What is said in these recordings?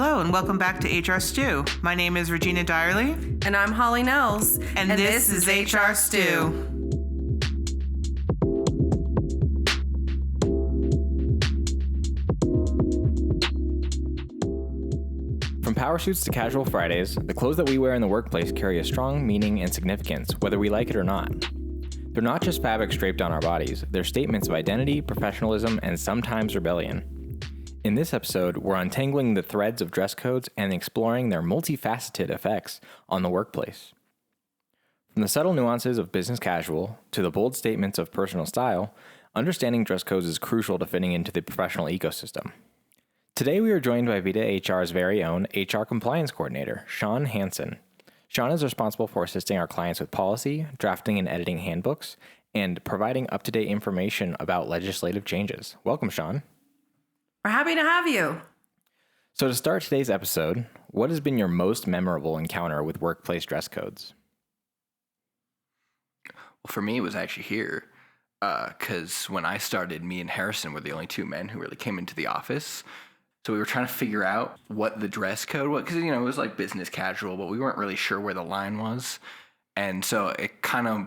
Hello and welcome back to HR Stew. My name is Regina Direly. And I'm Holly Nels. And this is HR Stew. From power suits to casual Fridays, the clothes that we wear in the workplace carry a strong meaning and significance, whether we like it or not. They're not just fabrics draped on our bodies, they're statements of identity, professionalism, and sometimes rebellion. In this episode, we're untangling the threads of dress codes and exploring their multifaceted effects on the workplace. From the subtle nuances of business casual to the bold statements of personal style, understanding dress codes is crucial to fitting into the professional ecosystem. Today, we are joined by Vita HR's very own HR Compliance Coordinator, Sean Hansen. Sean is responsible for assisting our clients with policy, drafting and editing handbooks, and providing up-to-date information about legislative changes. Welcome, Sean. We're happy to have you. So to start today's episode, what has been your most memorable encounter with workplace dress codes? Well, for me, it was actually here, because when I started, me and Harrison were the only two men who really came into the office. So we were trying to figure out what the dress code was, because, it was like business casual, but we weren't really sure where the line was. And so it kind of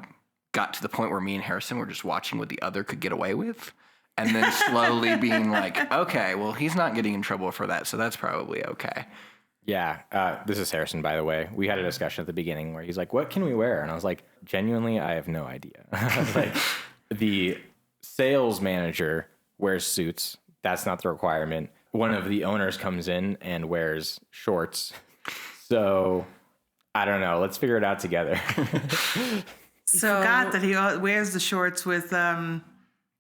got to the point where me and Harrison were just watching what the other could get away with. And then slowly being like, okay, well, he's not getting in trouble for that, so that's probably okay. Yeah, this is Harrison, by the way. We had a discussion at the beginning where he's like, what can we wear? And I was like, genuinely, I have no idea. Like, the sales manager wears suits. That's not the requirement. One of the owners comes in and wears shorts. So, I don't know. Let's figure it out together. So forgot that he wears the shorts with...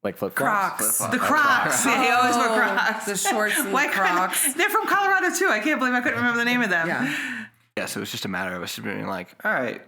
Like flip-flops? Crocs. The Crocs. Yeah, he always wore Crocs. The shorts and the Crocs. They're from Colorado, too. I can't believe I couldn't remember the name of them. Yeah, so it was just a matter of us being like, all right,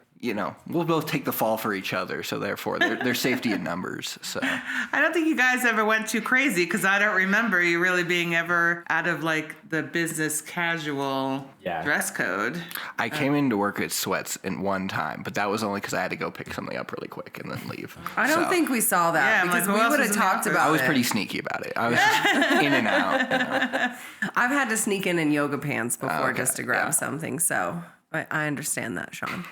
we'll both take the fall for each other, so therefore there's safety in numbers. So I don't think you guys ever went too crazy, because I don't remember you really being ever out of, like, the business casual dress code. I came into work at sweats in one time, but that was only because I had to go pick something up really quick and then leave. I don't think we saw that, because we would have talked about it. I was pretty sneaky about it. I was just in and out. I've had to sneak in yoga pants before just to grab something, so I understand that, Sean.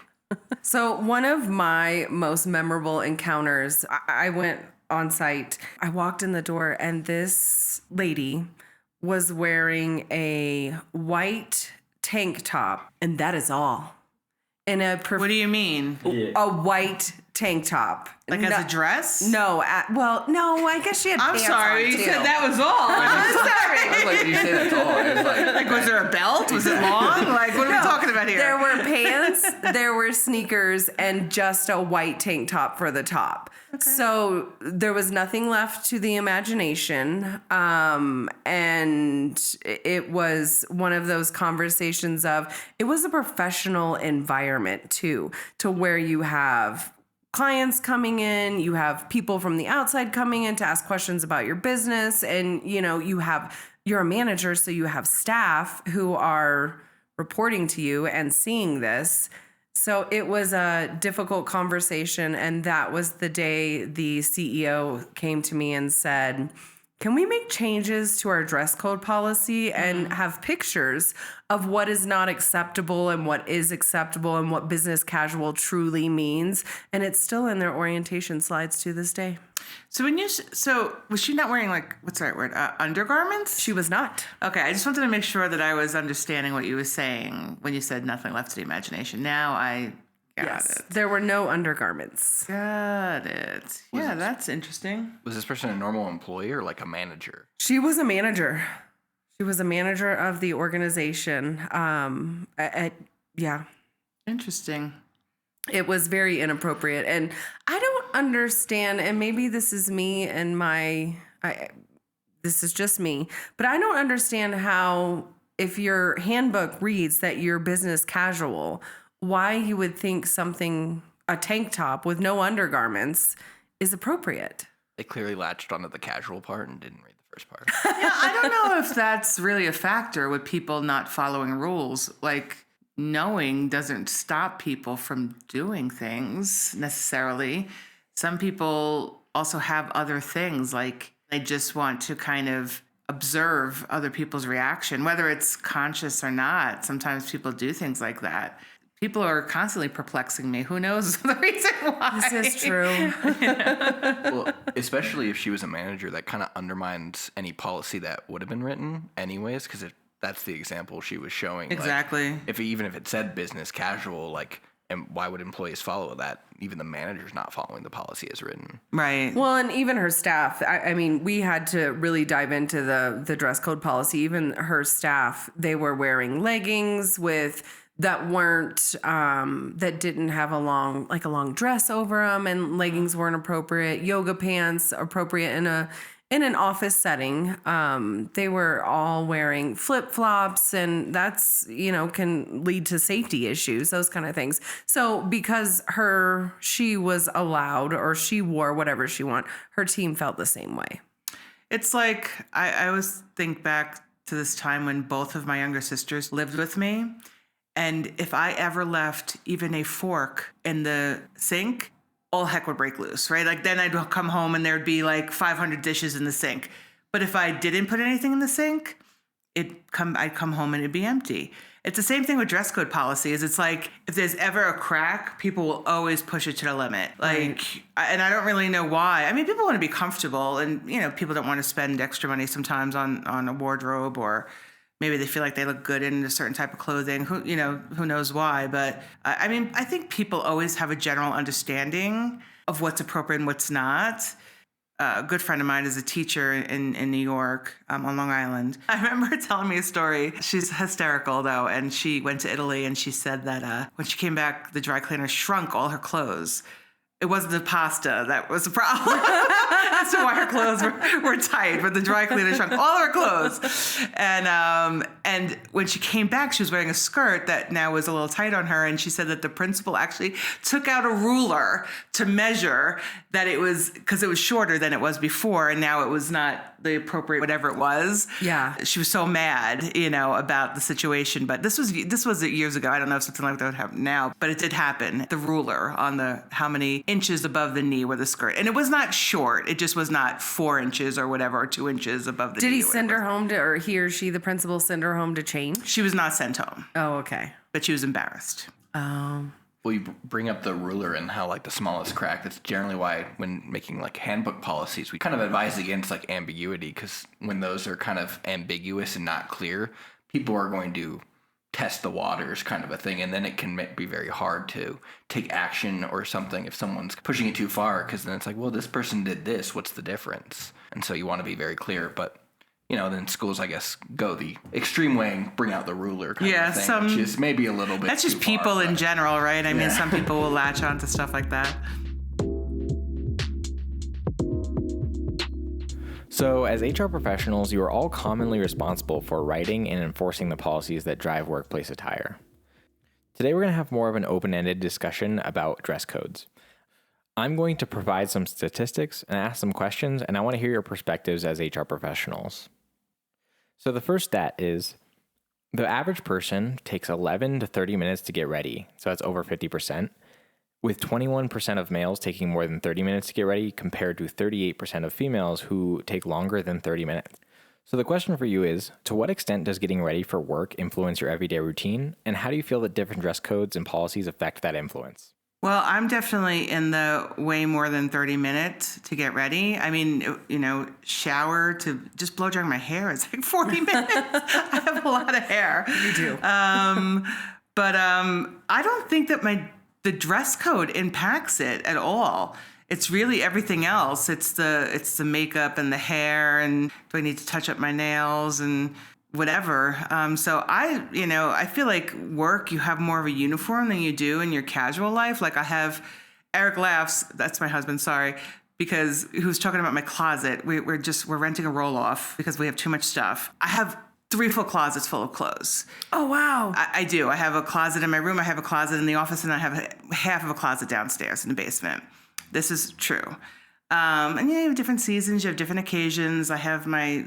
So one of my most memorable encounters, I went on site. I walked in the door and this lady was wearing a white tank top, and that is all. What do you mean? A white tank top. Like as a dress? No. No, I guess she had pants on, you too. said that was all. I'm sorry. I was like, did you say that's all? I was Like, was there a belt? Was it long? Like, what are we talking about here? There were pants, there were sneakers, and just a white tank top for the top. Okay. So there was nothing left to the imagination. And it was one of those conversations of, it was a professional environment too, to where you have clients coming in, you have people from the outside coming in to ask questions about your business, and you're a manager, so you have staff who are reporting to you and seeing this. So it was a difficult conversation, and that was the day the CEO came to me and said, can we make changes to our dress code policy and have pictures of what is not acceptable and what is acceptable and what business casual truly means? And it's still in their orientation slides to this day. So was she not wearing, like, what's the right word, undergarments? She was not. Okay, I just wanted to make sure that I was understanding what you were saying when you said nothing left to the imagination. Now I got it. There were no undergarments. Got it. Yeah, that's interesting. Was this person a normal employee or like a manager? She was a manager. She was a manager of the organization. Interesting. It was very inappropriate. And I don't understand, and maybe this is me and this is just me, but I don't understand how, if your handbook reads that you're business casual, why you would think a tank top with no undergarments is appropriate. They clearly latched onto the casual part and didn't read the first part. Yeah, I don't know if that's really a factor with people not following rules. Like, knowing doesn't stop people from doing things necessarily. Some people also have other things, like they just want to kind of observe other people's reaction, whether it's conscious or not. Sometimes people do things like that. People are constantly perplexing me. Who knows the reason why? This is true. Well, especially if she was a manager, that kind of undermines any policy that would have been written anyways, because that's the example she was showing. Exactly. Like, even if it said business casual, like, and why would employees follow that? Even the manager's not following the policy as written. Right. Well, and even her staff, I mean, we had to really dive into the dress code policy. Even her staff, they were wearing leggings that weren't, that didn't have a long dress over them, and leggings weren't appropriate. Yoga pants appropriate in an office setting. They were all wearing flip-flops, and that's, can lead to safety issues, those kind of things. So because she was allowed, or she wore whatever she wanted, her team felt the same way. It's like, I always think back to this time when both of my younger sisters lived with me. And if I ever left even a fork in the sink, all heck would break loose, right? Like then I'd come home and there'd be like 500 dishes in the sink. But if I didn't put anything in the sink, I'd come home and it'd be empty. It's the same thing with dress code policies. It's like if there's ever a crack, people will always push it to the limit. Like, and I don't really know why. I mean, people want to be comfortable, and people don't want to spend extra money sometimes on a wardrobe, or maybe they feel like they look good in a certain type of clothing. Who knows why? But I mean, I think people always have a general understanding of what's appropriate and what's not. A good friend of mine is a teacher in New York, on Long Island. I remember her telling me a story. She's hysterical, though, and she went to Italy, and she said that when she came back, the dry cleaner shrunk all her clothes. It wasn't the pasta that was the problem. That's why her clothes were tight, but the dry cleaner shrunk all her clothes. And when she came back, she was wearing a skirt that now was a little tight on her. And she said that the principal actually took out a ruler to measure that it was, because it was shorter than it was before. And now it was not the appropriate, whatever it was. Yeah. She was so mad, about the situation. But this was years ago. I don't know if something like that would happen now, but it did happen. The ruler on how many inches above the knee were the skirt. And it was not short. It just was not 4 inches or whatever, or 2 inches above the knee. Did he send her home or he or she, the principal, send her home to change? She was not sent home. Oh, okay. But she was embarrassed. Oh. Well, you bring up the ruler and how the smallest crack. That's generally why when making handbook policies, we kind of advise against ambiguity, because when those are kind of ambiguous and not clear, people are going to test the waters kind of a thing, and then it can be very hard to take action or something if someone's pushing it too far, because then it's like, well, this person did this, what's the difference? And so you want to be very clear, but then schools, I guess, go the extreme way and bring out the ruler kind of thing, which is maybe a little bit that's just too people far, in general, right? I mean, some people will latch on to stuff like that. So, as HR professionals, you are all commonly responsible for writing and enforcing the policies that drive workplace attire. Today, we're going to have more of an open-ended discussion about dress codes. I'm going to provide some statistics and ask some questions, and I want to hear your perspectives as HR professionals. So, the first stat is the average person takes 11 to 30 minutes to get ready, so that's over 50%. With 21% of males taking more than 30 minutes to get ready, compared to 38% of females who take longer than 30 minutes. So the question for you is, to what extent does getting ready for work influence your everyday routine? And how do you feel that different dress codes and policies affect that influence? Well, I'm definitely in the way more than 30 minutes to get ready. I mean, shower to just blow drying my hair is 40 minutes. I have a lot of hair. You do. But I don't think that the dress code impacts it at all. It's really everything else. It's the makeup and the hair, and do I need to touch up my nails and whatever. So I feel like work, you have more of a uniform than you do in your casual life. Like I have, Eric laughs, that's my husband, sorry, because he was talking about my closet. We're renting a roll-off because we have too much stuff. I have 3 full closets full of clothes. Oh, wow. I do. I have a closet in my room. I have a closet in the office, and I have half of a closet downstairs in the basement. This is true. And you have different seasons. You have different occasions. I have my,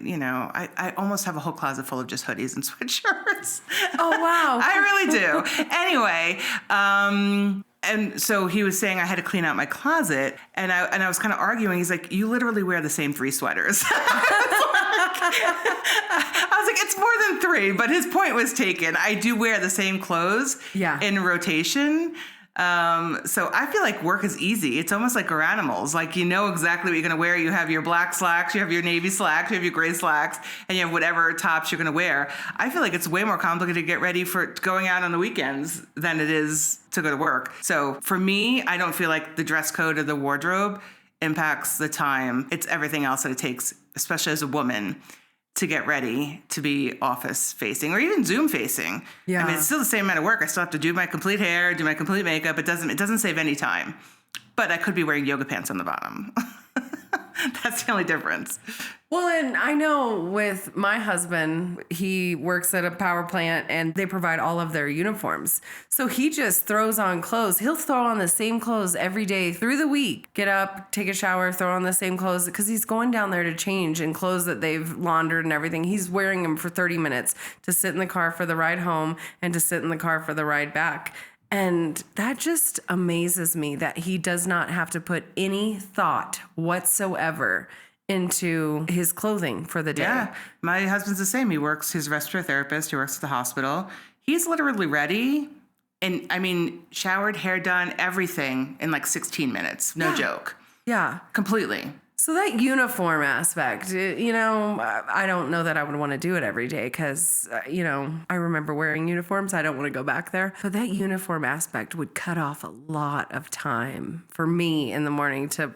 I almost have a whole closet full of just hoodies and sweatshirts. Oh, wow. I really do. Anyway, and so he was saying I had to clean out my closet, and I was kind of arguing. He's like, you literally wear the same 3 sweaters. I was like, it's more than 3, but his point was taken. I do wear the same clothes in rotation. So I feel like work is easy. It's almost like we're animals. Like, you know exactly what you're going to wear. You have your black slacks, you have your navy slacks, you have your gray slacks, and you have whatever tops you're going to wear. I feel like it's way more complicated to get ready for going out on the weekends than it is to go to work. So for me, I don't feel like the dress code or the wardrobe impacts the time. It's everything else that it takes, especially as a woman, to get ready to be office facing or even Zoom facing. Yeah. I mean, it's still the same amount of work. I still have to do my complete hair, do my complete makeup. It doesn't save any time, but I could be wearing yoga pants on the bottom. That's the only difference. Well, and I know with my husband, he works at a power plant and they provide all of their uniforms. So he just throws on clothes. He'll throw on the same clothes every day through the week. Get up, take a shower, throw on the same clothes because he's going down there to change in clothes that they've laundered and everything. He's wearing them for 30 minutes to sit in the car for the ride home and to sit in the car for the ride back. And that just amazes me that he does not have to put any thought whatsoever into his clothing for the day. Yeah, my husband's the same. He's a respiratory therapist. He works at the hospital. He's literally ready. And I mean, showered, hair done, everything in like 16 minutes. No joke. Yeah. Completely. So that uniform aspect, I don't know that I would want to do it every day because, I remember wearing uniforms. I don't want to go back there. But that uniform aspect would cut off a lot of time for me in the morning to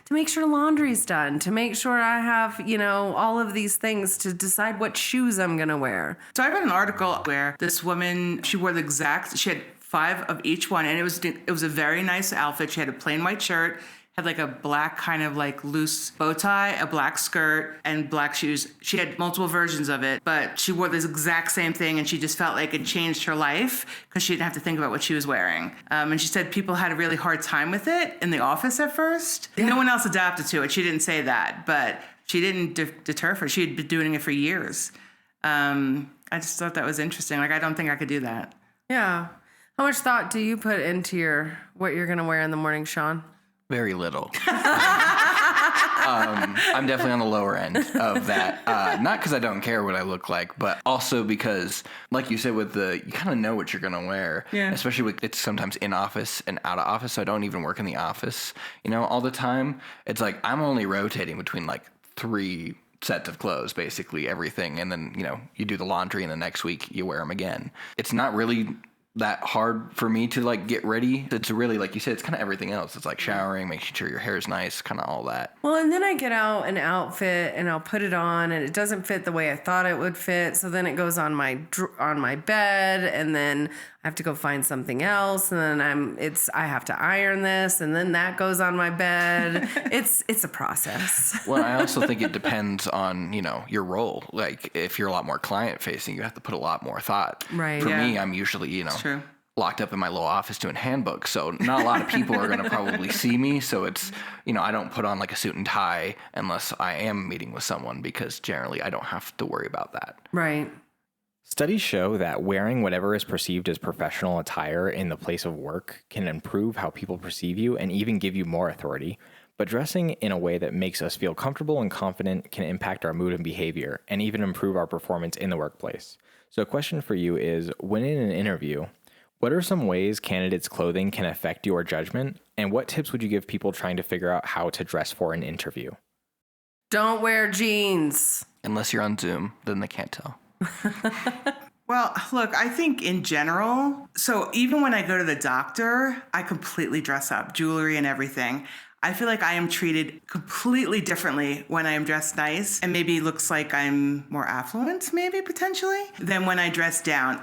make sure laundry's done, to make sure I have, all of these things to decide what shoes I'm going to wear. So I read an article where this woman, she had 5 of each one. And it was a very nice outfit. She had a plain white shirt, had like a black kind of like loose bow tie, a black skirt, and black shoes. She had multiple versions of it, but she wore this exact same thing, and she just felt like it changed her life because she didn't have to think about what she was wearing. And she said people had a really hard time with it in the office at first. Yeah. No one else adapted to it. She didn't say that, but she didn't deter her. She had been doing it for years. I just thought that was interesting. Like, I don't think I could do that. Yeah. How much thought do you put into what you're going to wear in the morning, Sean? Very little. I'm definitely on the lower end of that. Not because I don't care what I look like, but also because, like you said, you kind of know what you're going to wear. Yeah. Especially with it's sometimes in office and out of office. So I don't even work in the office, all the time. It's like I'm only rotating between like 3 sets of clothes, basically everything. And then, you do the laundry and the next week you wear them again. It's not really that hard for me to like get ready. It's really, like you said, it's kind of everything else. It's like showering, making sure your hair is nice, kind of all that. Well, and then I get out an outfit and I'll put it on and it doesn't fit the way I thought it would fit. So then it goes on my bed and then I have to go find something else, and then I have to iron this, and then that goes on my bed. It's a process. Well, I also think it depends on, your role. Like if you're a lot more client facing, you have to put a lot more thought. Right. For me, I'm usually, True. locked up in my little office doing handbooks. So not a lot of people are going to probably see me. So it's, I don't put on like a suit and tie unless I am meeting with someone, because generally I don't have to worry about that. Right. Studies show that wearing whatever is perceived as professional attire in the place of work can improve how people perceive you and even give you more authority. But dressing in a way that makes us feel comfortable and confident can impact our mood and behavior and even improve our performance in the workplace. So a question for you is, when in an interview, what are some ways candidates' clothing can affect your judgment? And what tips would you give people trying to figure out how to dress for an interview? Don't wear jeans. Unless you're on Zoom, then they can't tell. Well, look, I think in general, so even when I go to the doctor, I completely dress up, jewelry and everything. I feel like I am treated completely differently when I am dressed nice, and maybe looks like I'm more affluent, maybe potentially, than when I dress down.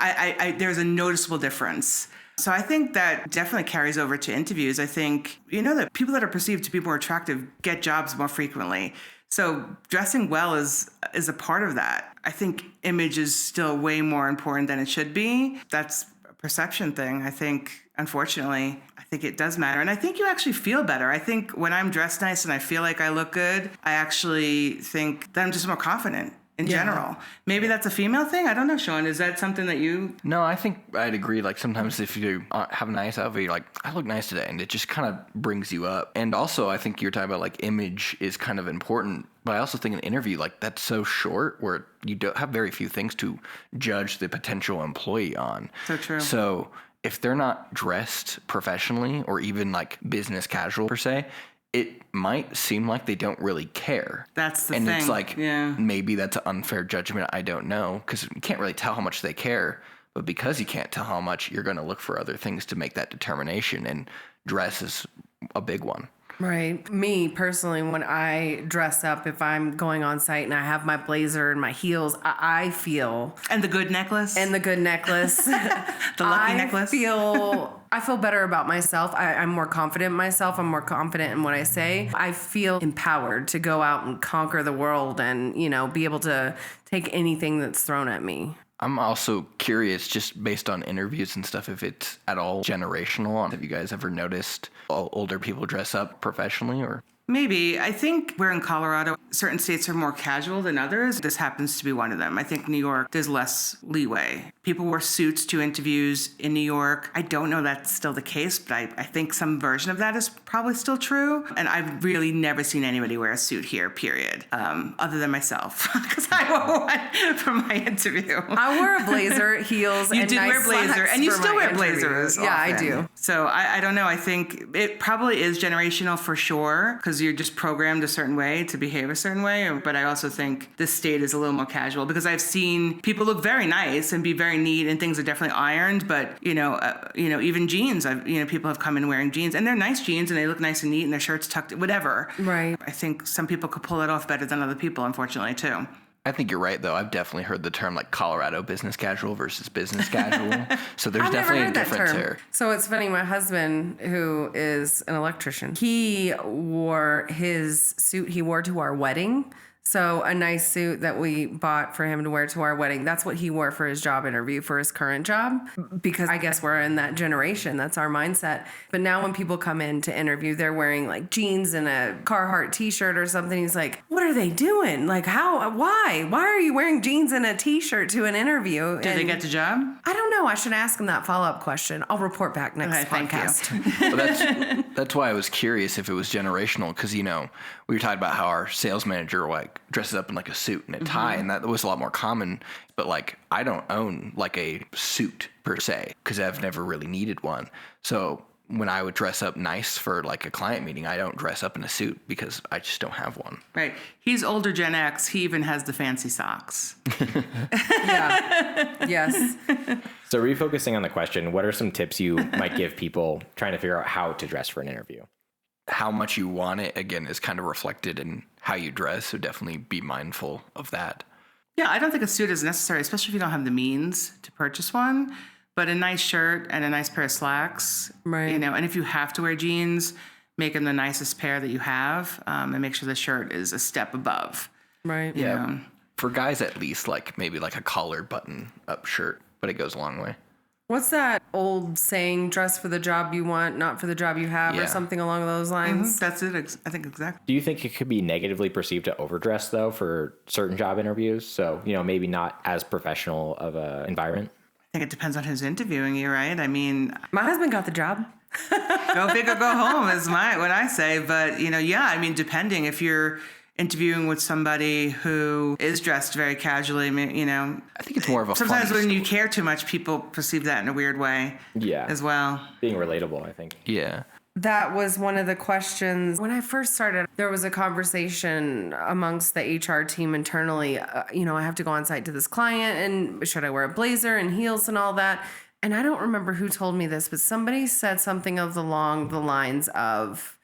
There's a noticeable difference. So I think that definitely carries over to interviews. I think, that people that are perceived to be more attractive get jobs more frequently. So dressing well is a part of that. I think image is still way more important than it should be. That's a perception thing. I think, unfortunately, I think it does matter. And I think you actually feel better. I think when I'm dressed nice and I feel like I look good, I actually think that I'm just more confident in general. Maybe that's a female thing. I don't know, Sean. Is that something that you... No, I think I'd agree. Like sometimes if you have a nice outfit, you're like, I look nice today. And it just kind of brings you up. And also I think you're talking about like image is kind of important But I also think an interview, like, that's so short where you don't have very few things to judge the potential employee on. So true. So if they're not dressed professionally or even like business casual per se, it might seem like they don't really care. That's the and thing. And it's like, yeah. maybe that's an unfair judgment. I don't know, because you can't really tell how much they care. But because you can't tell how much, you're going to look for other things to make that determination. And dress is a big one. Right. Me personally, when I dress up, if I'm going on site and I have my blazer and my heels, I feel. And the good necklace. And the good necklace. The lucky necklace. I feel better about myself. I'm more confident in myself. I'm more confident in what I say. I feel empowered to go out and conquer the world and, be able to take anything that's thrown at me. I'm also curious, just based on interviews and stuff, if it's at all generational. Have you guys ever noticed older people dress up professionally or? Maybe. I think we're in Colorado. Certain states are more casual than others. This happens to be one of them. I think New York, there's less leeway. People wear suits to interviews in New York. I don't know that's still the case, but I think some version of that is probably still true. And I've really never seen anybody wear a suit here, period, other than myself, because I wore one for my interview. I wore a blazer, heels, you and did nice wear blazer, slacks and you for still my wear interview. blazers. Yeah, I often. do. So I don't know. I think it probably is generational for sure, because you're just programmed a certain way to behave a certain way. But I also think this state is a little more casual, because I've seen people look very nice and be very neat, and things are definitely ironed. But even jeans. People have come in wearing jeans, and they're nice jeans, and they look nice and neat, and their shirts tucked, whatever. Right. I think some people could pull it off better than other people, unfortunately, too. I think you're right, though. I've definitely heard the term like Colorado business casual versus business casual. So there's I've definitely never a heard that difference term. there. So it's funny, my husband, who is an electrician, he wore his suit he wore to our wedding. So a nice suit that we bought for him to wear to our wedding, that's what he wore for his job interview for his current job, because I guess we're in that generation. That's our mindset. But now when people come in to interview, they're wearing like jeans and a Carhartt t-shirt or something. He's like, what are they doing? Like, why are you wearing jeans and a t-shirt to an interview? Did they get the job? I don't know. I should ask him that follow-up question. I'll report back next podcast. Well, that's why I was curious if it was generational, because, we were talking about how our sales manager dresses up in like a suit and a tie, and that was a lot more common. But like, I don't own like a suit per se, because I've never really needed one. So when I would dress up nice for like a client meeting, I don't dress up in a suit because I just don't have one. Right. He's older Gen X. He even has the fancy socks. Yeah. Yes. So refocusing on the question, what are some tips you might give people trying to figure out how to dress for an interview? How much you want it, again, is kind of reflected in how you dress. So definitely be mindful of that. Yeah, I don't think a suit is necessary, especially if you don't have the means to purchase one. But a nice shirt and a nice pair of slacks, right? And if you have to wear jeans, make them the nicest pair that you have, and make sure the shirt is a step above. Right. Yeah. For guys, at least, like maybe like a collar button up shirt, but it goes a long way. What's that old saying? Dress for the job you want, not for the job you have, or something along those lines. That's it. I think exactly. Do you think it could be negatively perceived to overdress though for certain job interviews? So, maybe not as professional of a environment. I think it depends on who's interviewing you, right? I mean, my husband got the job. Go big or go home is what I say. But, depending if you're interviewing with somebody who is dressed very casually, I think it's more of a sometimes when you care too much, people perceive that in a weird way. Yeah. As well. Being relatable, I think. Yeah. That was one of the questions. When I first started, there was a conversation amongst the HR team internally. I have to go on site to this client, and should I wear a blazer and heels and all that? And I don't remember who told me this, but somebody said something along the lines of,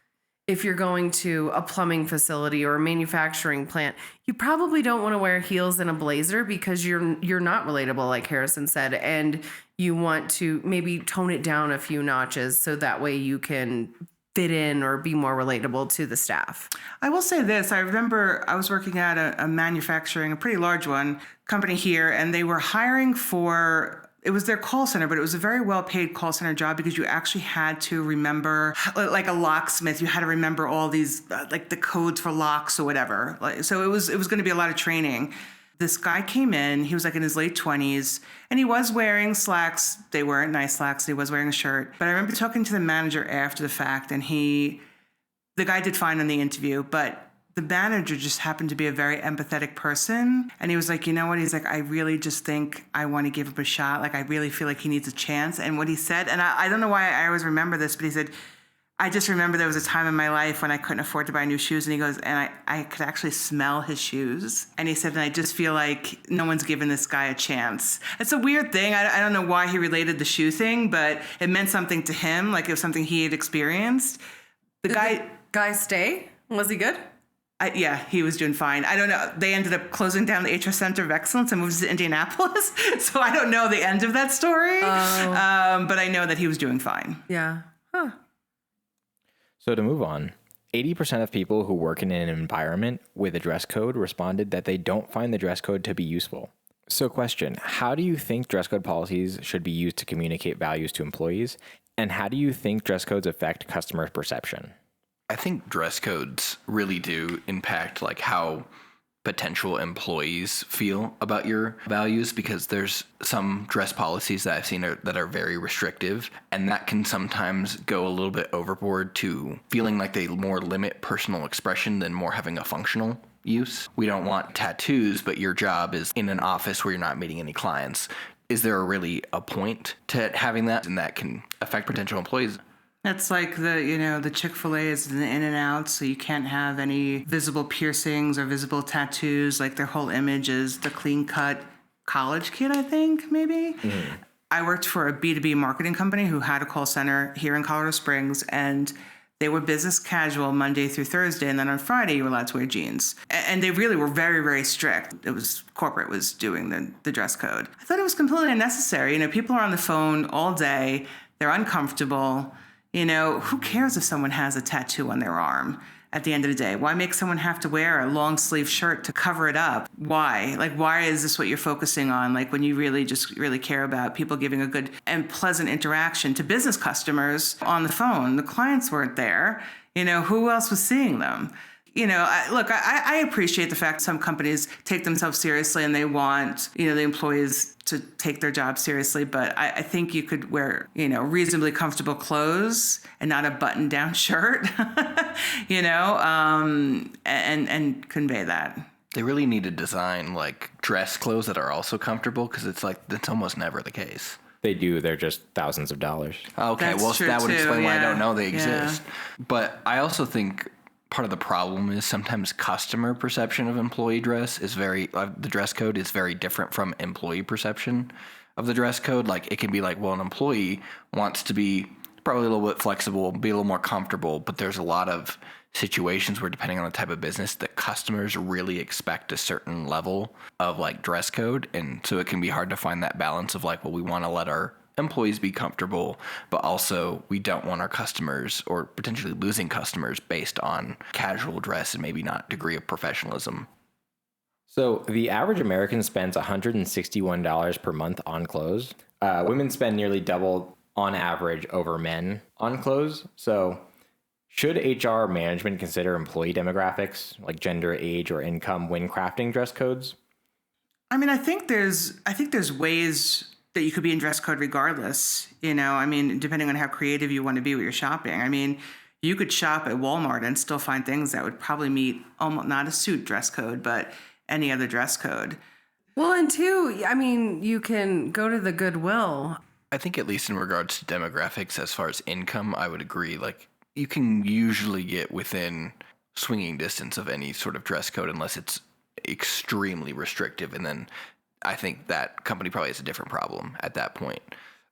if you're going to a plumbing facility or a manufacturing plant, you probably don't want to wear heels and a blazer because you're not relatable, like Harrison said, and you want to maybe tone it down a few notches so that way you can fit in or be more relatable to the staff. I will say this. I remember I was working at a pretty large one, company here, and they were hiring for... It was their call center, but it was a very well-paid call center job because you actually had to remember, like a locksmith, you had to remember all these, like the codes for locks or whatever. So it was going to be a lot of training. This guy came in, he was like in his late 20s, and he was wearing slacks. They weren't nice slacks. He was wearing a shirt. But I remember talking to the manager after the fact, and the guy did fine on the interview, but the manager just happened to be a very empathetic person. And he was like, you know what? He's like, I really just think I want to give him a shot. Like, I really feel like he needs a chance. And what he said, and I don't know why I always remember this, but he said, I just remember there was a time in my life when I couldn't afford to buy new shoes. And he goes, and I could actually smell his shoes. And he said, and I just feel like no one's given this guy a chance. It's a weird thing. I don't know why he related the shoe thing, but it meant something to him. Like it was something he had experienced. Did the guy stay? Was he good? Yeah, he was doing fine. I don't know. They ended up closing down the HR Center of Excellence and moved to Indianapolis. So I don't know the end of that story. But I know that he was doing fine. Yeah. Huh. So to move on, 80% of people who work in an environment with a dress code responded that they don't find the dress code to be useful. So question, how do you think dress code policies should be used to communicate values to employees? And how do you think dress codes affect customer perception? I think dress codes really do impact like how potential employees feel about your values, because there's some dress policies that I've seen that are very restrictive, and that can sometimes go a little bit overboard to feeling like they more limit personal expression than more having a functional use. We don't want tattoos, but your job is in an office where you're not meeting any clients. Is there really a point to having that? And that can affect potential employees. It's like the Chick-fil-A is in and out, so you can't have any visible piercings or visible tattoos. Like their whole image is the clean-cut college kid, I think, maybe. Mm-hmm. I worked for a B2B marketing company who had a call center here in Colorado Springs, and they were business casual Monday through Thursday, and then on Friday you were allowed to wear jeans. And they really were very, very strict. It was corporate was doing the dress code. I thought it was completely unnecessary. People are on the phone all day. They're uncomfortable. Who cares if someone has a tattoo on their arm at the end of the day? Why make someone have to wear a long sleeve shirt to cover it up? Why? Why is this what you're focusing on? When you really care about people giving a good and pleasant interaction to business customers on the phone. The clients weren't there. Who else was seeing them? I appreciate the fact some companies take themselves seriously and they want, the employees to take their job seriously. But I think you could wear, reasonably comfortable clothes and not a button-down shirt, and convey that. They really need to design dress clothes that are also comfortable, because that's almost never the case. They do. They're just thousands of dollars. Okay, That's true that would explain why I don't know they Yeah. exist. But I also think part of the problem is sometimes customer perception of employee dress is the dress code is very different from employee perception of the dress code. It can be an employee wants to be probably a little bit flexible, be a little more comfortable, but there's a lot of situations where, depending on the type of business, the customers really expect a certain level of dress code. And so it can be hard to find that balance of we want to let our employees be comfortable, but also we don't want our customers or potentially losing customers based on casual dress and maybe not degree of professionalism. So the average American spends $161 per month on clothes. Women spend nearly double on average over men on clothes. So should HR management consider employee demographics like gender, age, or income when crafting dress codes? I think there's ways that you could be in dress code regardless, depending on how creative you want to be with your shopping. You could shop at Walmart and still find things that would probably meet almost not a suit dress code, but any other dress code. Well, and two, you can go to the Goodwill. I think at least in regards to demographics, as far as income, I would agree. You can usually get within swinging distance of any sort of dress code unless it's extremely restrictive, and then I think that company probably has a different problem at that point.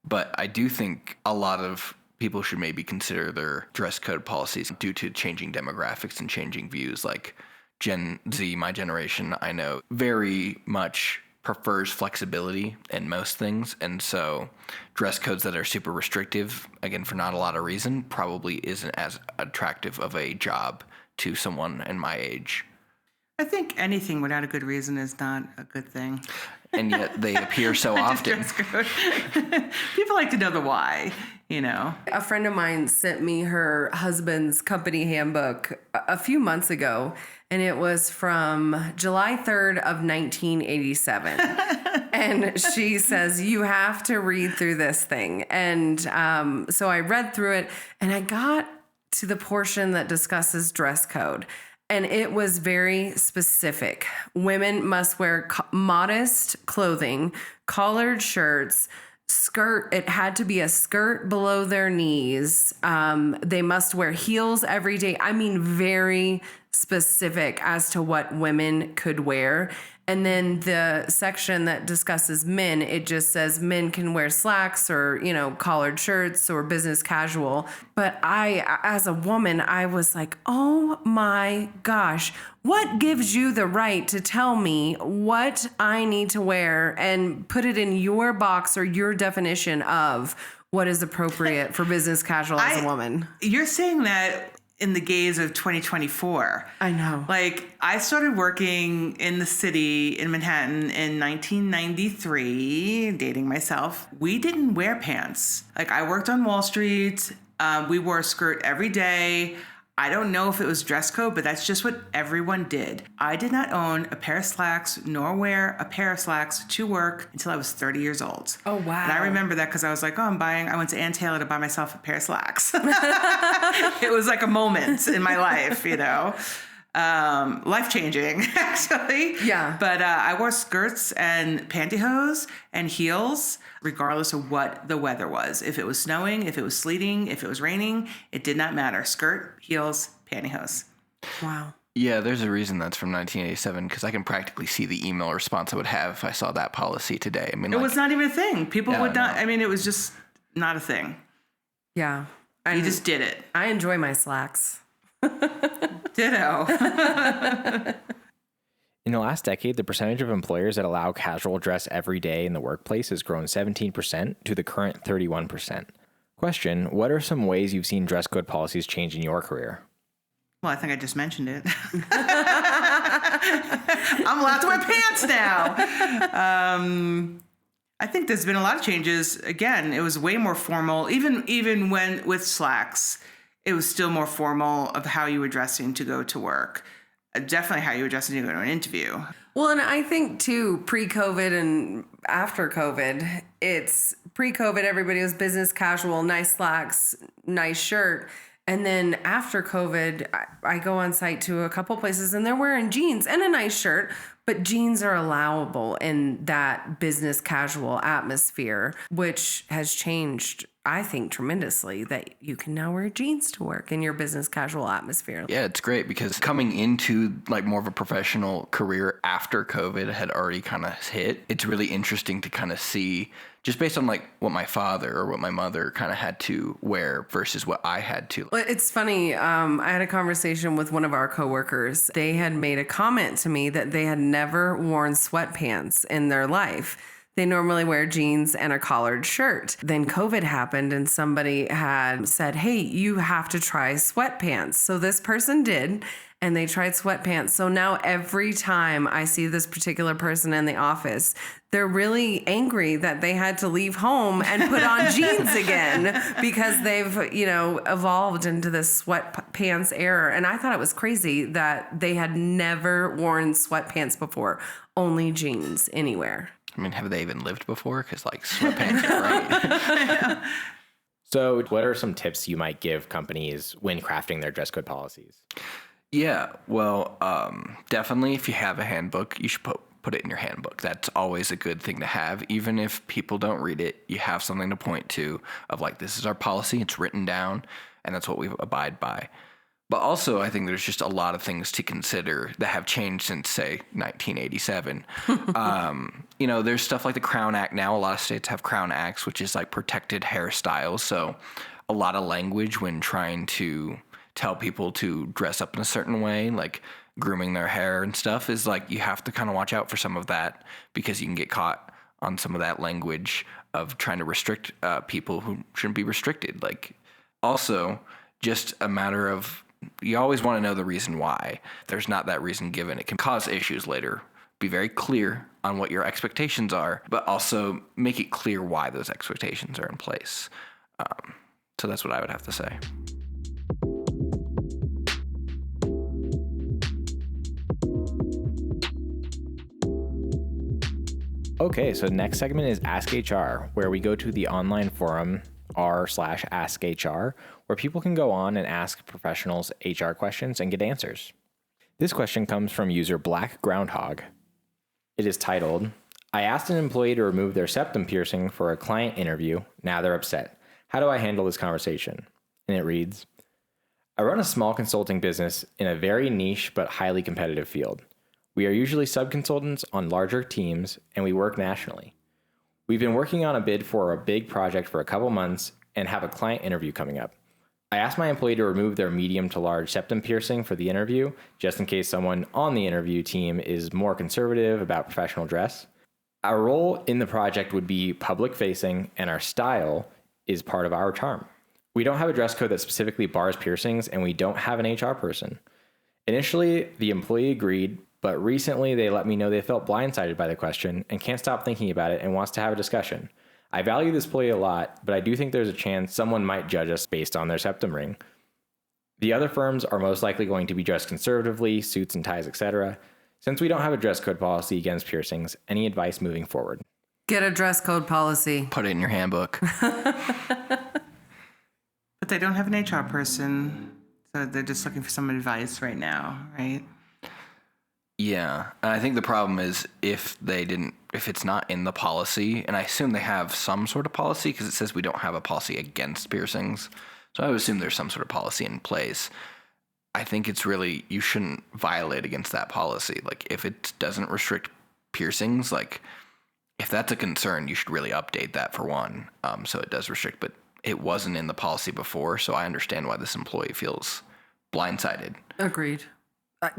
But I do think a lot of people should maybe consider their dress code policies due to changing demographics and changing views. Gen Z, my generation, I know very much prefers flexibility in most things. And so dress codes that are super restrictive, again, for not a lot of reason, probably isn't as attractive of a job to someone in my age. I think anything without a good reason is not a good thing. And yet they appear so often. Dress code. People like to know the why, A friend of mine sent me her husband's company handbook a few months ago, and it was from July 3rd of 1987. And she says, you have to read through this thing. And so I read through it, and I got to the portion that discusses dress code. And it was very specific. Women must wear modest clothing, collared shirts, skirt. It had to be a skirt below their knees. They must wear heels every day. I mean, very specific as to what women could wear. And then the section that discusses men, it just says men can wear slacks or, collared shirts or business casual. But I, as a woman, I was like, oh my gosh, what gives you the right to tell me what I need to wear and put it in your box or your definition of what is appropriate for business casual as a woman? You're saying that in the gaze of 2024. I know. Like, I started working in the city in Manhattan in 1993, dating myself. We didn't wear pants. Like, I worked on Wall Street. We wore a skirt every day. I don't know if it was dress code, but that's just what everyone did. I did not own a pair of slacks nor wear a pair of slacks to work until I was 30 years old. Oh, wow. And I remember that because I was like, I went to Ann Taylor to buy myself a pair of slacks. It was like a moment in my life, life-changing, actually. Yeah. But I wore skirts and pantyhose and heels, regardless of what the weather was. If it was snowing, if it was sleeting, if it was raining, it did not matter. Skirt, heels, pantyhose. Wow. Yeah, there's a reason that's from 1987 because I can practically see the email response I would have if I saw that policy today. I mean, it was not even a thing. People would not. No. I mean, it was just not a thing. Yeah. You just did it. I enjoy my slacks. Ditto. In the last decade, the percentage of employers that allow casual dress every day in the workplace has grown 17% to the current 31%. Question, what are some ways you've seen dress code policies change in your career? Well, I think I just mentioned it. I'm allowed to wear pants now. I think there's been a lot of changes. Again, it was way more formal. Even when with slacks, it was still more formal of how you were dressing to go to work. Definitely how you were dressing to go to an interview. Well, and I think too, pre-COVID and after COVID, it's pre-COVID, everybody was business casual, nice slacks, nice shirt. And then after COVID, I go on site to a couple places and they're wearing jeans and a nice shirt, but jeans are allowable in that business casual atmosphere, which has changed, I think, tremendously, that you can now wear jeans to work in your business casual atmosphere. Yeah, it's great because coming into like more of a professional career after COVID had already kind of hit. It's really interesting to kind of see just based on like what my father or what my mother kind of had to wear versus what I had to. Well, it's funny. I had a conversation with one of our coworkers. They had made a comment to me that they had never worn sweatpants in their life. They normally wear jeans and a collared shirt. Then COVID happened and somebody had said, hey, you have to try sweatpants. So this person did, and they tried sweatpants. So now every time I see this particular person in the office, they're really angry that they had to leave home and put on jeans again because they've, evolved into this sweatpants era. And I thought it was crazy that they had never worn sweatpants before, only jeans anywhere. I mean, have they even lived before? Because like sweatpants are great. So what are some tips you might give companies when crafting their dress code policies? Yeah, well, definitely if you have a handbook, you should put it in your handbook. That's always a good thing to have. Even if people don't read it, you have something to point to of like, this is our policy, it's written down, and that's what we abide by. But also, I think there's just a lot of things to consider that have changed since, say, 1987. There's stuff like the Crown Act now. A lot of states have Crown Acts, which is like protected hairstyles. So a lot of language when trying to tell people to dress up in a certain way, like grooming their hair and stuff, is like you have to kind of watch out for some of that because you can get caught on some of that language of trying to restrict people who shouldn't be restricted. Like also just a matter of you always want to know the reason why. If there's not that reason given, it can cause issues later. Be very clear on what your expectations are, but also make it clear why those expectations are in place. So that's what I would have to say. Okay, so next segment is Ask HR, where we go to the online forum r/AskHR, where people can go on and ask professionals HR questions and get answers. This question comes from user Black Groundhog. It is titled, I asked an employee to remove their septum piercing for a client interview. Now they're upset. How do I handle this conversation? And it reads, I run a small consulting business in a very niche but highly competitive field. We are usually sub-consultants on larger teams, and we work nationally. We've been working on a bid for a big project for a couple months and have a client interview coming up. I asked my employee to remove their medium to large septum piercing for the interview, just in case someone on the interview team is more conservative about professional dress. Our role in the project would be public-facing, and our style is part of our charm. We don't have a dress code that specifically bars piercings, and we don't have an HR person. Initially, the employee agreed, but recently they let me know they felt blindsided by the question and can't stop thinking about it and wants to have a discussion. I value this employee a lot, but I do think there's a chance someone might judge us based on their septum ring. The other firms are most likely going to be dressed conservatively, suits and ties, etc. Since we don't have a dress code policy against piercings, any advice moving forward? Get a dress code policy. Put it in your handbook. But they don't have an HR person, so they're just looking for some advice right now, right? Yeah, and I think the problem is if it's not in the policy, and I assume they have some sort of policy because it says we don't have a policy against piercings, so I would assume there's some sort of policy in place. I think it's really, you shouldn't violate against that policy. Like, if it doesn't restrict piercings, like, if that's a concern, you should really update that for one, so it does restrict, but it wasn't in the policy before, so I understand why this employee feels blindsided. Agreed.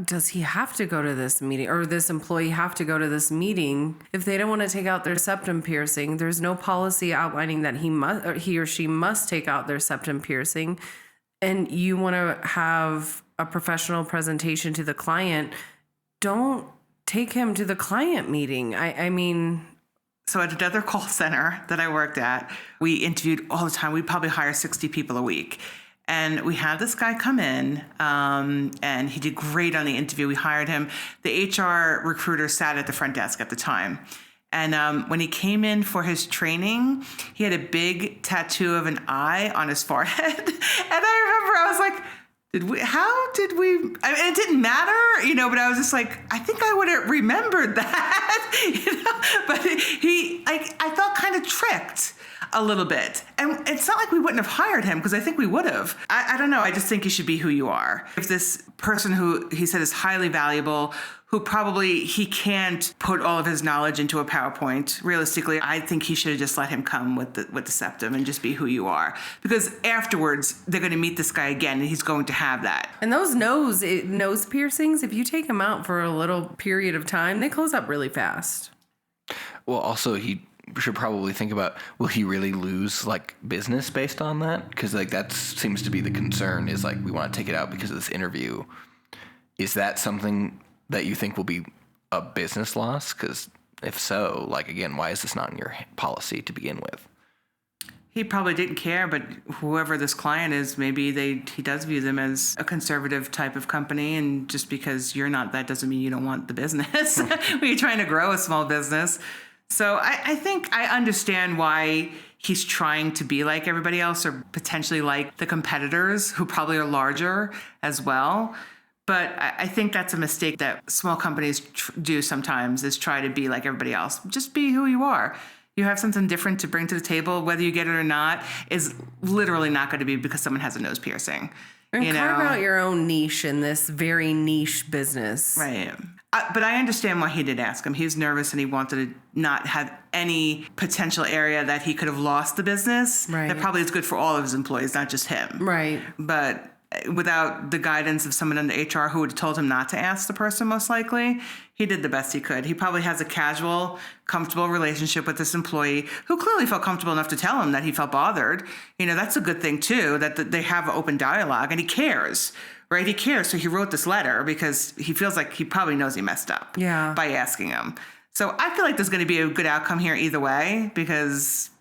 Does he have to go to this meeting, or this employee have to go to this meeting? If they don't want to take out their septum piercing, there's no policy outlining that he or she must take out their septum piercing, and you want to have a professional presentation to the client, don't take him to the client meeting. I mean... So at another call center that I worked at, we interviewed all the time. We probably hire 60 people a week. And we had this guy come in, and he did great on the interview. We hired him. The HR recruiter sat at the front desk at the time. And when he came in for his training, he had a big tattoo of an eye on his forehead. And I remember I was like, how did we, I mean, it didn't matter, but I was just like, I think I would have remembered that, but I felt kind of tricked a little bit. And it's not like we wouldn't have hired him, because I think we would have. I don't know. I just think you should be who you are. If this person who he said is highly valuable, who probably he can't put all of his knowledge into a PowerPoint, realistically, I think he should have just let him come with the septum and just be who you are. Because afterwards, they're going to meet this guy again, and he's going to have that. And those nose piercings, if you take them out for a little period of time, they close up really fast. Well, also, he should probably think about, will he really lose business based on that? Because that seems to be the concern, is we want to take it out because of this interview. Is that something that you think will be a business loss? Because if so, again, why is this not in your policy to begin with? He probably didn't care, but whoever this client is, maybe he does view them as a conservative type of company, and just because you're not, that doesn't mean you don't want the business. You're trying to grow a small business. So I think I understand why he's trying to be like everybody else, or potentially like the competitors who probably are larger as well. But I think that's a mistake that small companies do sometimes, is try to be like everybody else. Just be who you are. You have something different to bring to the table, whether you get it or not, is literally not going to be because someone has a nose piercing. And carve out your own niche in this very niche business. Right. But I understand why he did ask him. He was nervous, and he wanted to not have any potential area that he could have lost the business. Right. That probably is good for all of his employees, not just him. Right. But without the guidance of someone in the HR who would have told him not to ask the person, most likely, he did the best he could. He probably has a casual, comfortable relationship with this employee who clearly felt comfortable enough to tell him that he felt bothered. That's a good thing, too, that they have an open dialogue, and he cares. Right? He cares. So he wrote this letter because he feels like he probably knows he messed up by asking him. So I feel like there's going to be a good outcome here either way, because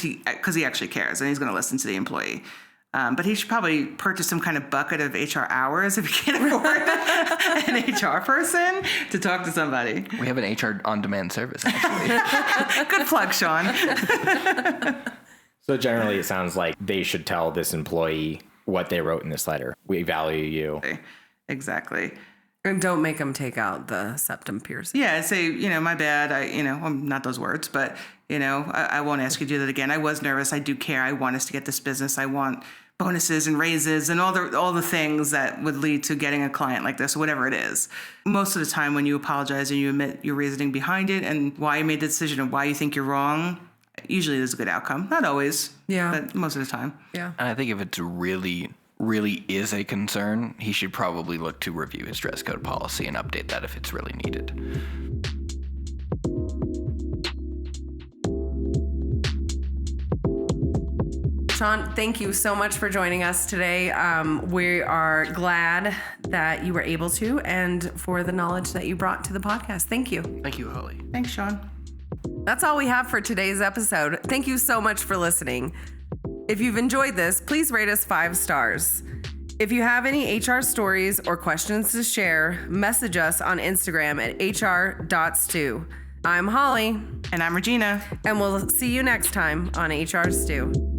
he actually cares, and he's going to listen to the employee. But he should probably purchase some kind of bucket of HR hours if he can't afford an HR person to talk to somebody. We have an HR on-demand service, actually. Good plug, Sean. So generally, it sounds like they should tell this employee what they wrote in this letter. We value you. Exactly. And don't make them take out the septum piercing. Yeah, say, my bad. Not those words, but, I won't ask you to do that again. I was nervous. I do care. I want us to get this business. I want bonuses and raises and all the things that would lead to getting a client like this, whatever it is. Most of the time when you apologize and you admit your reasoning behind it and why you made the decision and why you think you're wrong, usually there's a good outcome. Not always, but most of the time. Yeah. And I think if it's really is a concern, he should probably look to review his dress code policy and update that if it's really needed. Sean, thank you so much for joining us today. We are glad that you were able to and for the knowledge that you brought to the podcast. Thank you. Thank you, Holly. Thanks, Sean. That's all we have for today's episode. Thank you so much for listening. If you've enjoyed this, please rate us 5 stars. If you have any HR stories or questions to share, message us on Instagram at hr.stew. I'm Holly. And I'm Regina. And we'll see you next time on HR Stew.